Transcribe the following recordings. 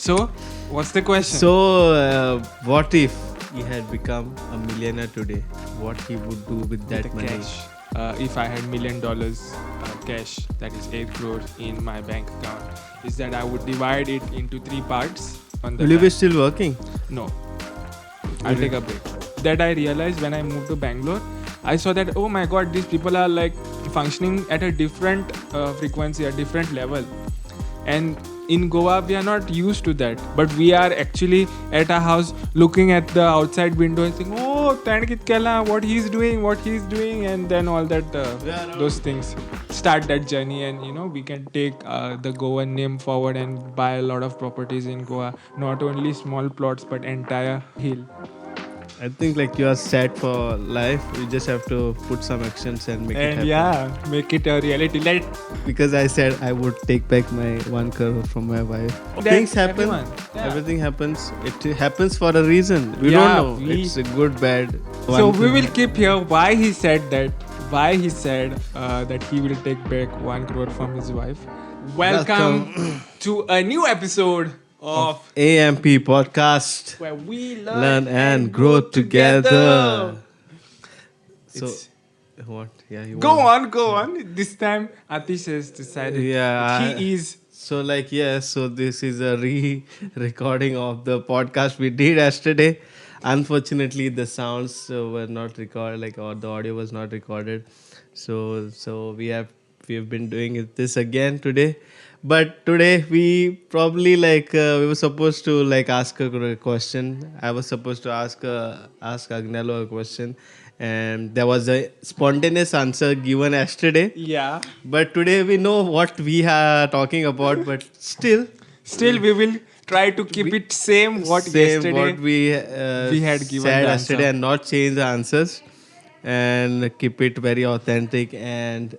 So, what's the question? So, what if he had become a millionaire today? What he would do with that the money? cash. If I had $1 million cash, that is 8 crores in my bank account, is that I would divide it into three parts on the Will you be time. still working? No, I'll take a break. That I realized when I moved to Bangalore, I saw that, oh my god, these people are like functioning at a different frequency, a different level. And in Goa, we are not used to that. But we are actually at a house looking at the outside window and saying, oh, Tanakit Kela, what he's doing. And then all that, those things start that journey. And, we can take the Goan name forward and buy a lot of properties in Goa. Not only small plots, but entire hill. I think like you are set for life. You just have to put some actions and make it happen. Make it a reality. Because I said I would take back my 1 crore from my wife. That Things happen. everyone, yeah. Everything happens. It happens for a reason. We Yeah, don't know. It's a good, bad. So One we thing. will keep here why he said that. Why he said that he will take back 1 crore from his wife. Welcome to a new episode of AMP podcast. where we Learn and grow together. So, It's- what? Yeah, you Go want- on. This time Atish has decided Yeah, he is. So like yes, so this is a re-recording of the podcast we did yesterday. Unfortunately, the sounds were not recorded, or the audio was not recorded. So we have been doing this again today. But today we probably we were supposed to ask a question. I was supposed to ask Agnello a question, and there was a spontaneous answer given yesterday. Yeah. But today we know what we are talking about, but still We will try to keep it same what yesterday. what we had given said the yesterday answer. and not change the answers and keep it very authentic and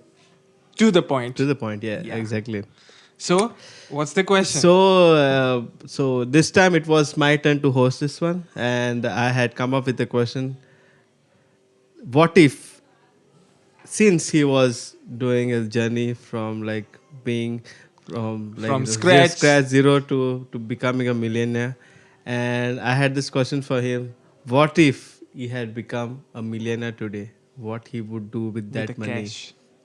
To the point. to the point. Yeah, Yeah. exactly. So, what's the question? So this time it was my turn to host this one, and I had come up with a question. What if, since he was doing a journey from being From scratch. zero to becoming a millionaire, and I had this question for him: what if he had become a millionaire today? What he would do with that the money? cash.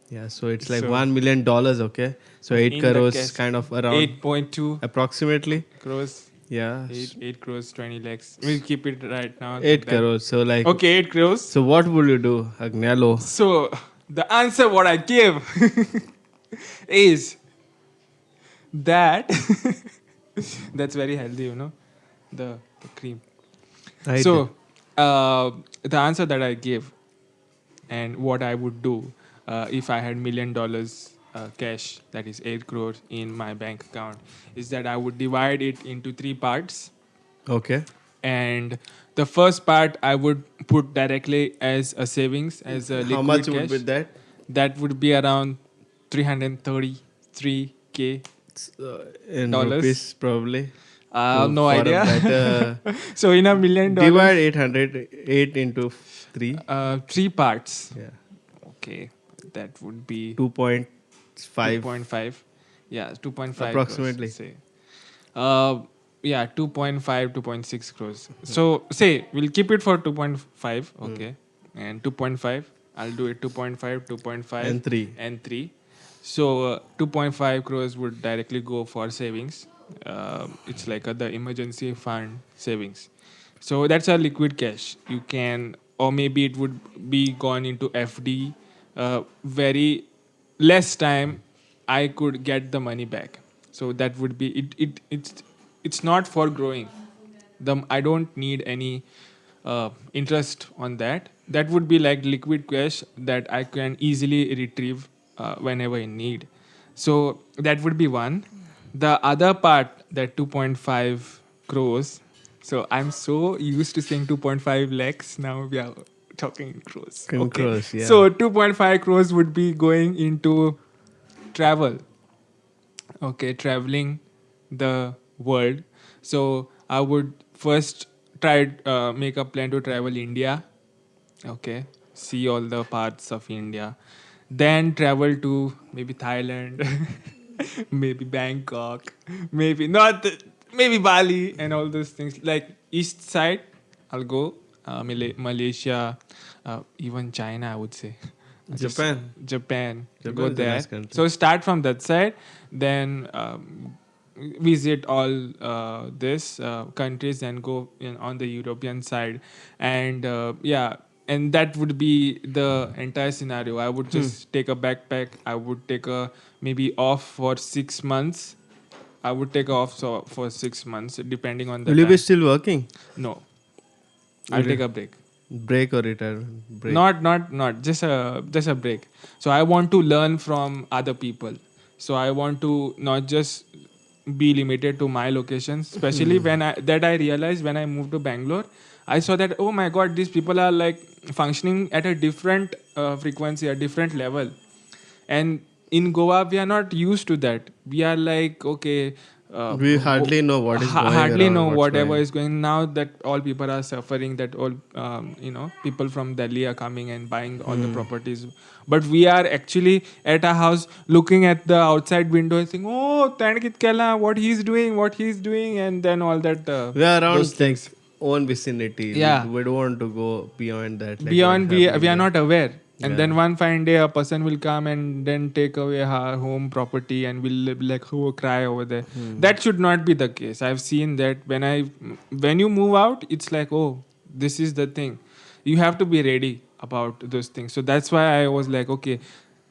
Yeah, so it's like So- $1 million, okay? So 8 In the crores, cash. kind of around 8.2 approximately. crores. Yeah, 8 crores, 20 lakhs. We'll keep it right now. 8 Then- crores. So Okay, 8 crores. So what would you do, Agnello? So, the answer what I give is that that's very healthy, the cream. I So, the answer that I give and what I would do if I had $1 million cash, that is 8 crores in my bank account, is that I would divide it into three parts. Okay. And the first part I would put directly as a savings, as a liquid How much cash. would be that? That would be around 333K. In Dollars? rupees, probably. No For a idea. better- So in $1 million, divide 8 into 3. 3 parts. Yeah. Okay, that would be 2.5. 2.5. Yeah, 2.5 Approximately. crores, say. 2.5, 2.6 crores. So say we'll keep it for 2.5. Okay, and 2.5. I'll do it 2.5, 2.5, And 3. and 3. So 2.5 crores would directly go for savings. It's like the emergency fund savings. So that's a liquid cash. You can, or maybe it would be gone into FD. Very less time, I could get the money back. So that would be it. It's not for growing. I don't need any interest on that. That would be like liquid cash that I can easily retrieve whenever I need. So that would be one. The other part, that 2.5 crores. So I'm so used to saying 2.5 lakhs. Now we are talking in crores. In crores, yeah. So 2.5 crores would be going into travel. Okay, traveling the world. So I would first try make a plan to travel India. Okay, see all the parts of India. Then travel to maybe Thailand, maybe Bangkok, maybe not maybe Bali and all those things. Like east side, I'll go Malaysia, even China. I would say, just Japan. Japan. Go Japan is a nice there. country. So start from that side, then visit all this countries and go on the European side, and yeah. And that would be the entire scenario. I would just take a backpack. I would take a maybe off for 6 months. I would take off for 6 months, depending on the Will you be time. still working? No, I'll take Re- a break. break or retirement? Break. Not just a break. So I want to learn from other people. So I want to not just be limited to my locations. Especially when I realized when I moved to Bangalore, I saw that, oh my god, these people are like functioning at a different frequency, a different level. And in Goa we are not used to that. We are like, okay, We hardly know what is going hardly around, know what's whatever going. is going. Now that all people are suffering, that all people from Delhi are coming and buying all the properties, but we are actually at a house looking at the outside window and saying, oh Tanakit Kela, what he's doing, and then all that We are those around like things. own vicinity. Yeah, We don't want to go beyond that, like what beyond we happening are there. not aware. And Yeah. then one fine day a person will come and then take away her home property and will live like, oh, cry over there. That should not be the case. I've seen that when you move out, it's like, oh, this is the thing. You have to be ready about those things. So that's why I was like, okay,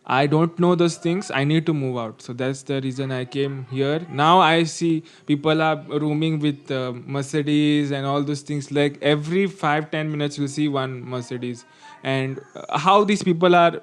I don't know those things. I need to move out. So that's the reason I came here. Now I see people are rooming with Mercedes and all those things. Like every 5-10 minutes, you'll see one Mercedes. And how these people are,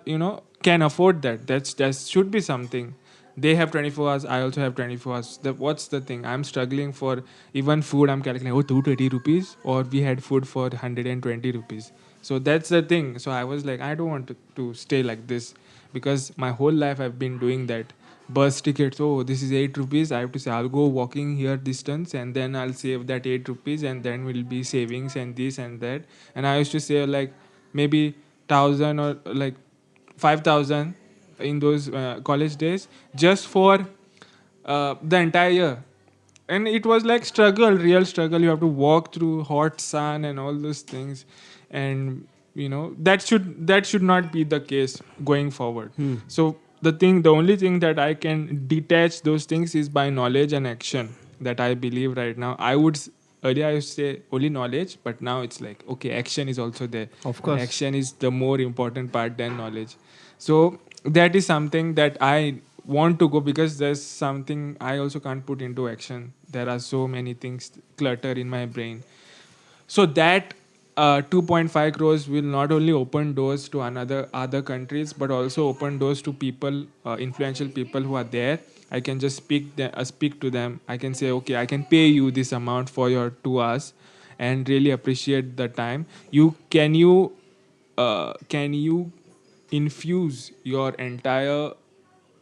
can afford that. That should be something. They have 24 hours. I also have 24 hours. What's the thing? I'm struggling for even food. I'm calculating, oh, 220 rupees, or we had food for 120 rupees. So that's the thing. So I was like, I don't want to stay like this, because my whole life I've been doing that. Bus tickets, oh, this is 8 rupees. I have to say, I'll go walking here distance and then I'll save that 8 rupees, and then will be savings and this and that. And I used to save like maybe 1,000 or like 5,000 in those college days, just for the entire year. And it was like struggle, real struggle. You have to walk through hot sun and all those things. And that should not be the case going forward. So the only thing that I can detach those things is by knowledge and action, that I believe right now. Earlier I used to say only knowledge, but now it's like, okay, action is also there. Of And course. action is the more important part than knowledge. So that is something that I want to go, because there's something I also can't put into action. There are so many things clutter in my brain. So that 2.5 crores will not only open doors to another other countries, but also open doors to people, influential people who are there. I can just speak to them. I can say, okay, I can pay you this amount for your 2 hours, and really appreciate the time. Can you infuse your entire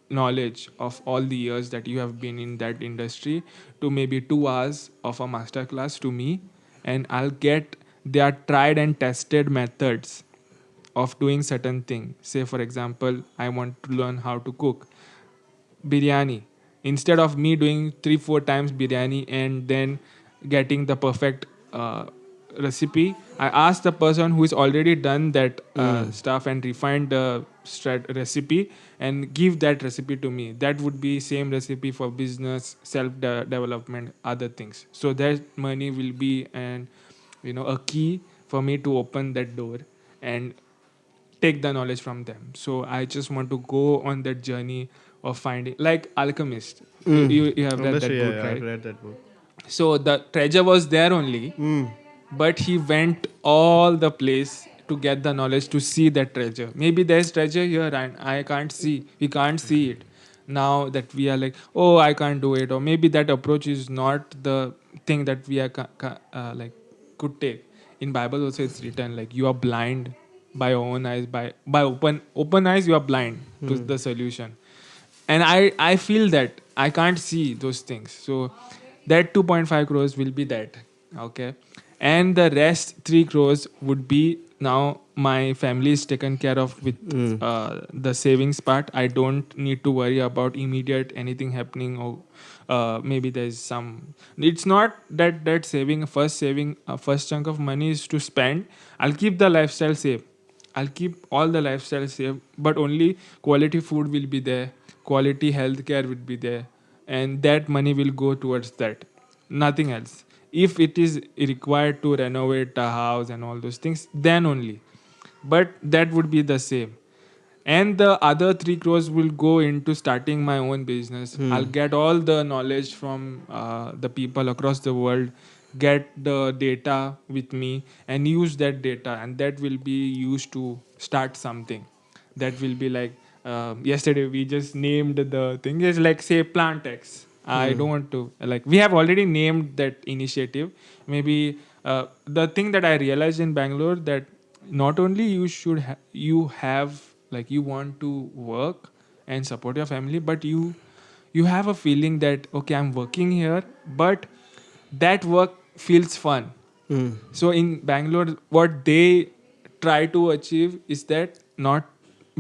knowledge of all the years that you have been in that industry to maybe 2 hours of a masterclass to me, and I'll get their tried and tested methods of doing certain thing. Say for example, I want to learn how to cook biryani. Instead of me doing 3-4 times biryani and then getting the perfect recipe, I ask the person who is already done that stuff and refined the recipe, and give that recipe to me. That would be same recipe for business, self development, other things. So that money will be a key for me to open that door and take the knowledge from them. So I just want to go on that journey of finding, like Alchemist. You have read Obviously, that yeah, book, yeah, I've right? read that book. So the treasure was there only, but he went all the place to get the knowledge to see that treasure. Maybe there's treasure here and I can't see. We can't see it. Now that we are like, oh, I can't do it, or maybe that approach is not the thing that we are like could take. In Bible also it's written like, you are blind by your own eyes, by open eyes you are blind to the solution. And I feel that I can't see those things. So that 2.5 crores will be that. Okay. And the rest 3 crores would be, now my family is taken care of with the savings part. I don't need to worry about immediate anything happening, or maybe there's some, it's not that saving first chunk of money is to spend. I'll keep the lifestyle safe, I'll keep all the lifestyle safe, but only quality food will be there, quality healthcare will be there, and that money will go towards that, nothing else. If it is required to renovate a house and all those things, then only, but that would be the same. And the other 3 crores will go into starting my own business. I'll get all the knowledge from the people across the world, get the data with me and use that data, and that will be used to start something. That will be like, yesterday we just named the thing is like, say, plant x. I don't want to, like, we have already named that initiative. Maybe the thing that I realized in Bangalore, that not only you have, like, you want to work and support your family, but you have a feeling that, okay, I'm working here, but that work feels fun. So in Bangalore, what they try to achieve is that, not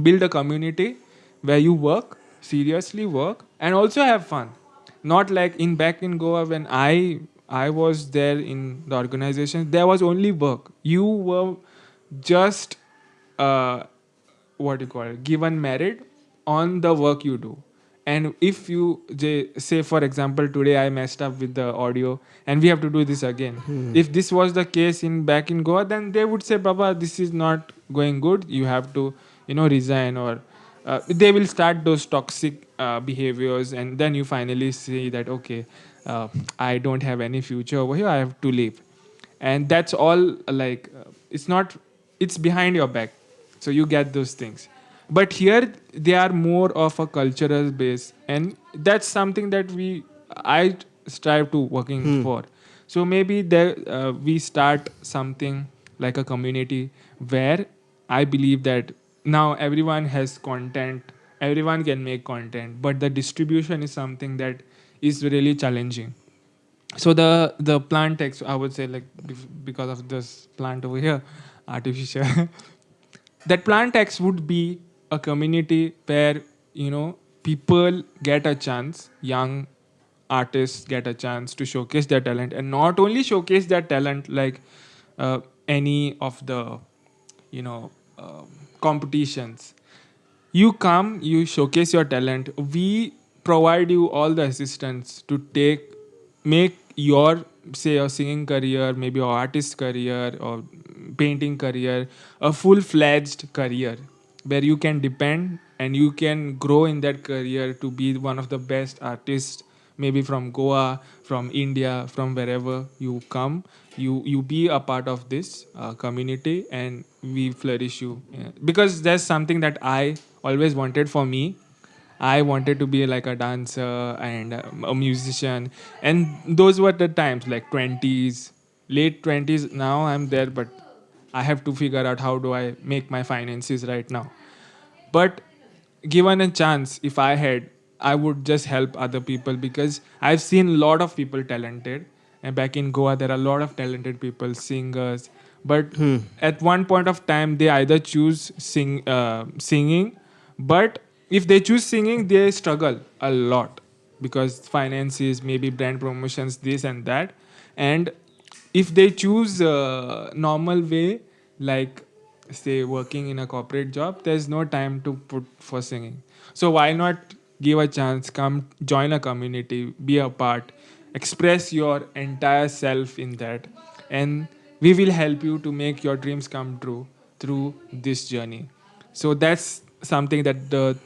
build a community where you work, seriously work, and also have fun. Not like in back in Goa, when I was there in the organization, there was only work. You were just uh, what do you call it, given merit on the work you do. And if you say, for example, today I messed up with the audio and we have to do this again, if this was the case in back in Goa, then they would say, Baba, this is not going good, you have to, resign, or they will start those toxic behaviors, and then you finally see that, okay, uh, I don't have any future over here, I have to leave. And that's all, like, it's not, it's behind your back, so you get those things. But here they are more of a cultural base, and that's something that I strive to working for. So maybe there, we start something like a community where I believe that now everyone has content, everyone can make content, but the distribution is something that is really challenging. So the plant tax, I would say, like, because of this plant over here, artificial, that plant tax would be a community where, people get a chance, young artists get a chance to showcase their talent, and not only showcase their talent like any of the, you know competitions. You come, you showcase your talent, we provide you all the assistance to make your, say, a singing career, maybe your artist career or painting career, a full-fledged career where you can depend and you can grow in that career to be one of the best artists, maybe from Goa, from India, from wherever you come. You be a part of this community, and we flourish you. Yeah. Because there's something that I always wanted for me. I wanted to be like a dancer and a musician, and those were the times, like 20s, late 20s. Now I'm there, but I have to figure out how do I make my finances right now. But given a chance, if I had, I would just help other people, because I've seen a lot of people talented, and back in Goa there are a lot of talented people, singers, but at one point of time they either choose singing, but if they choose singing they struggle a lot, because finances, maybe brand promotions, this and that. And if they choose normal way, like, say, working in a corporate job, there's no time to put for singing. So why not give a chance, come join a community, be a part, express your entire self in that, and we will help you to make your dreams come true through this journey. So that's something that the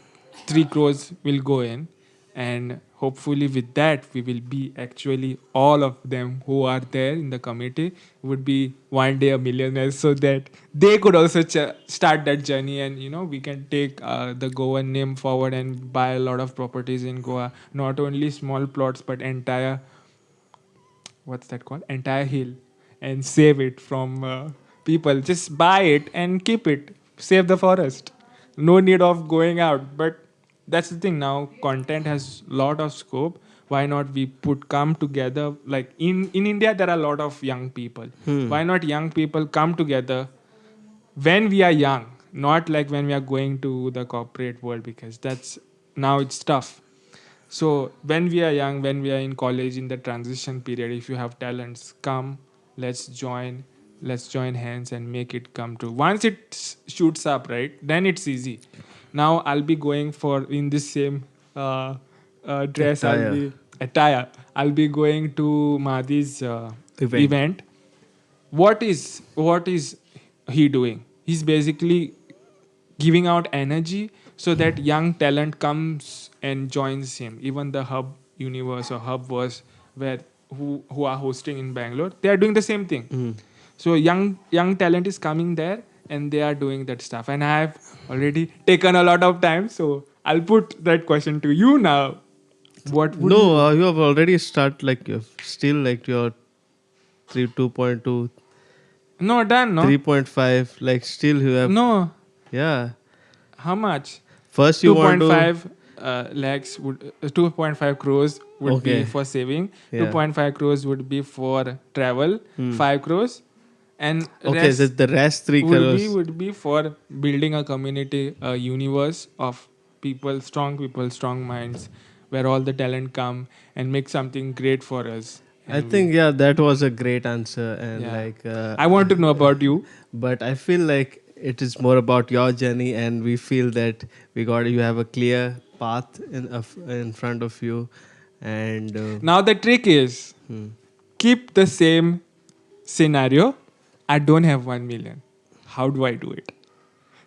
3 crores will go in, and hopefully with that we will be, actually all of them who are there in the committee would be one day a millionaire, so that they could also start that journey, and we can take the Goan name forward and buy a lot of properties in Goa, not only small plots but entire, what's that called, entire hill, and save it from people. Just buy it and keep it, save the forest, no need of going out. But that's the thing, now content has lot of scope. Why not we put come together, like in India there are a lot of young people. Why not young people come together when we are young, not like when we are going to the corporate world, because that's, now it's tough. So when we are young, when we are in college, in the transition period, if you have talents, come, let's join, let's join hands and make it come true. Once it shoots up, right, then it's easy. Now I'll be going for in this same uh, dress. I'll Attire be attire. I'll be going to Mahdi's event. event. What is he doing? He's basically giving out energy so that young talent comes and joins him. Even the hub universe or hub was where who are hosting in Bangalore, they are doing the same thing. So young talent is coming there and they are doing that stuff. And I have already taken a lot of time, so I'll put that question to you now. What would No, you? you have already start like you're still like your 2.2, No, done. No, 3.5. Like still you have, no. yeah. How much? First you want to, 2.5 lakhs would 2.5 crores would be okay, for saving. yeah. 2.5 crores would be for travel. 5 crores, and Okay, so rest the rest 3 would be crores. would be for building a community, a universe of people, strong minds, where all the talent come and make something great for us. I And we, think yeah, that was a great answer, and yeah, like, I want to know about you. but I feel like it is more about your journey, and we feel that you have a clear path in front of you, and Now the trick is keep the same scenario. I don't have 1 million. How do I do it?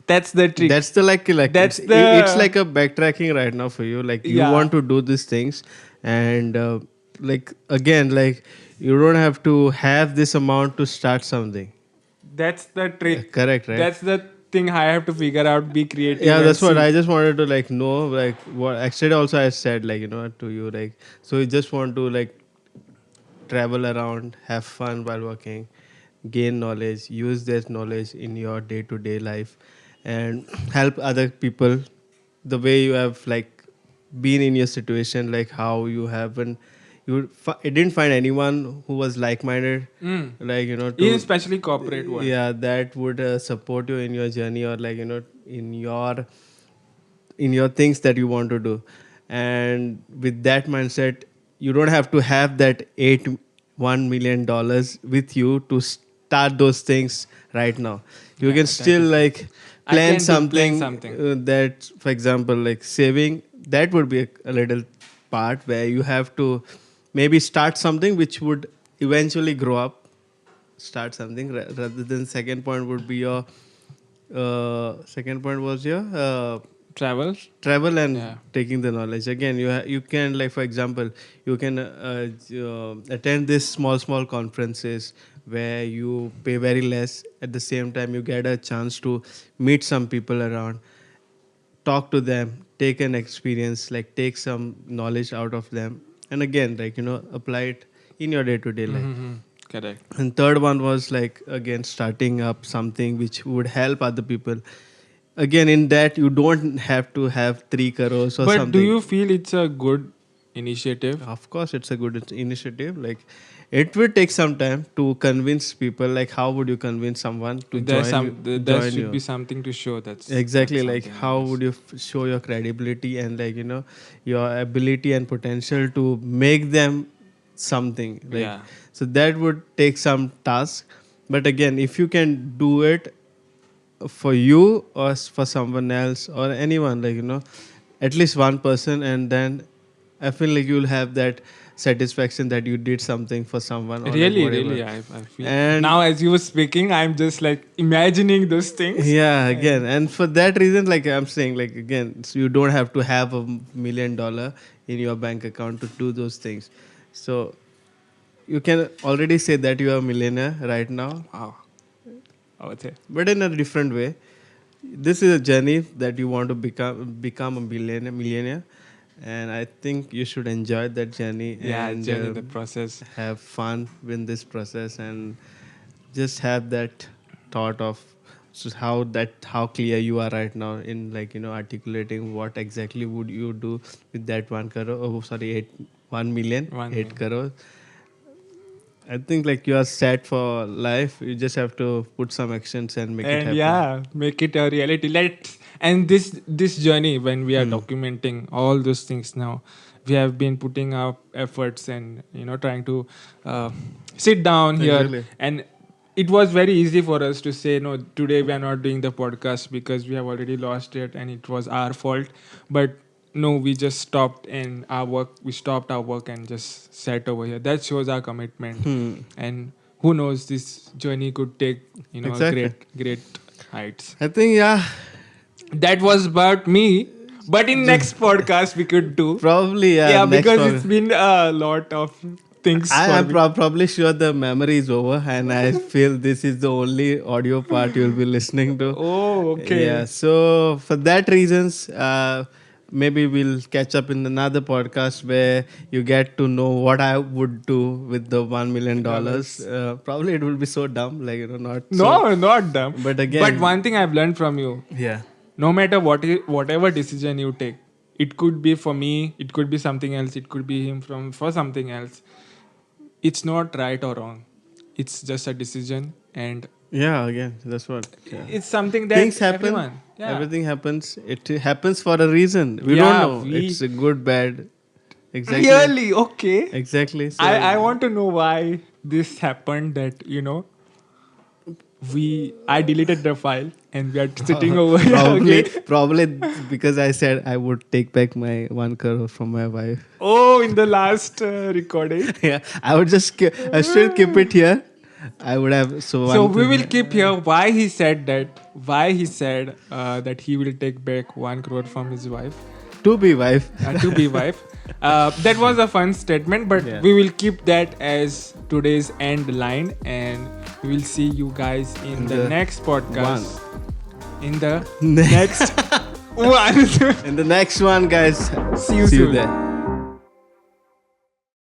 That's the trick. that's the like That's it's the like a backtracking right now for you. Like you yeah. want to do these things, and like again, like you don't have to have this amount to start something. That's the trick. Correct, right? That's the thing I have to figure out. Be creative Yeah, and that's what see. I just wanted to like know. Like what actually also I said like to you like, so you just want to like travel around, have fun while working, gain knowledge, use that knowledge in your day to day life, and help other people the way you have like been in your situation, like how you haven't, you didn't find anyone who was like minded, Mm. like In to, especially corporate world. yeah, that would support you in your journey, or like in your things that you want to do. And with that mindset, you don't have to have that $1 million with you to start those things right now. You Yeah, can that still is true. like I plan can do plan something something. that, for example, like saving, that would be a little part where you have to maybe start something which would eventually grow up. Start something rather than second point would be your second point was your Travel. travel and Yeah. taking the knowledge. Again, you can like, for example, you can attend this small conferences where you pay very less. At the same time, you get a chance to meet some people around, talk to them, take an experience, like take some knowledge out of them, and again, like apply it in your day to day life. Mm-hmm. Correct. And third one was like again starting up something which would help other people. Again, in that you don't have to have 3 crores or But do something. you feel it's a good initiative? Of course, it's a good initiative. Like it will take some time to convince people. Like how would you convince someone to There join should be you? something to show. That's Exactly. Like something how nice. would you show your credibility and like your ability and potential to make them something like, Yeah. so that would take some task. But again, if you can do it for you or for someone else or anyone, like at least one person, and then I feel like you'll have that satisfaction that you did something for someone or like Really, whatever. really, I feel And now as you were speaking, I'm just like imagining those things. yeah, again, And and for that reason, like I'm saying, like again, so you don't have to have $1 million in your bank account to do those things. So you can already say that you are a millionaire right now, wow, okay. but in a different way. This is a journey that you want to become a millionaire, and I think you should enjoy that journey Yeah, and journey the process. have fun with this process, and just have that thought of how clear you are right now in like articulating what exactly would you do with that 1 crore, oh sorry, 1 million, 8 1 million. crore. I think like you are set for life. You just have to put some actions and make it And happen. yeah, make it a reality. Let's and this journey when we are documenting all those things now, we have been putting our efforts and trying to uh, sit down here, Exactly. and it was very easy for us to say no, today we are not doing the podcast because we have already lost it and it was our fault. But no, we just stopped and we stopped our work and just sat over here. That shows our commitment. And who knows, this journey could take Exactly. great heights. I think, yeah, That was about me, but in next podcast we could do. probably, yeah, Yeah, next because it's one. been a lot of things for I'm me. probably sure the memory is over, and I feel this is the only audio part you'll be listening to. Oh, Yeah, okay. so for that reasons, maybe we'll catch up in another podcast where you get to know what I would do with the $1 million. Dollars. Probably it will be so dumb, like not so. No, not dumb. But again, But one thing I've learned from you, yeah, no matter whatever decision you take, it could be for me, it could be something else, it could be him for something else. It's not right or wrong. It's just a decision, and yeah. Again, that's what. Yeah. it's something that Things happen. everyone. Yeah. Everything happens. It happens for a reason. We Yeah, don't know. It's a good, bad. Exactly. Really? Okay. Exactly. So I want to know why this happened, that I deleted the file and we are sitting over here probably again. probably because I said I would take back my 1 crore from my wife. Oh, in the last recording. Yeah, I would just I should keep it here. I would have So we will keep here why he said that he will take back 1 crore from his wife, to be wife. to be wife. That was a fun statement, but Yeah. we will keep that as today's end line, and we will see you guys in the next podcast. In the next one. In the next one, guys. See you See you soon. there.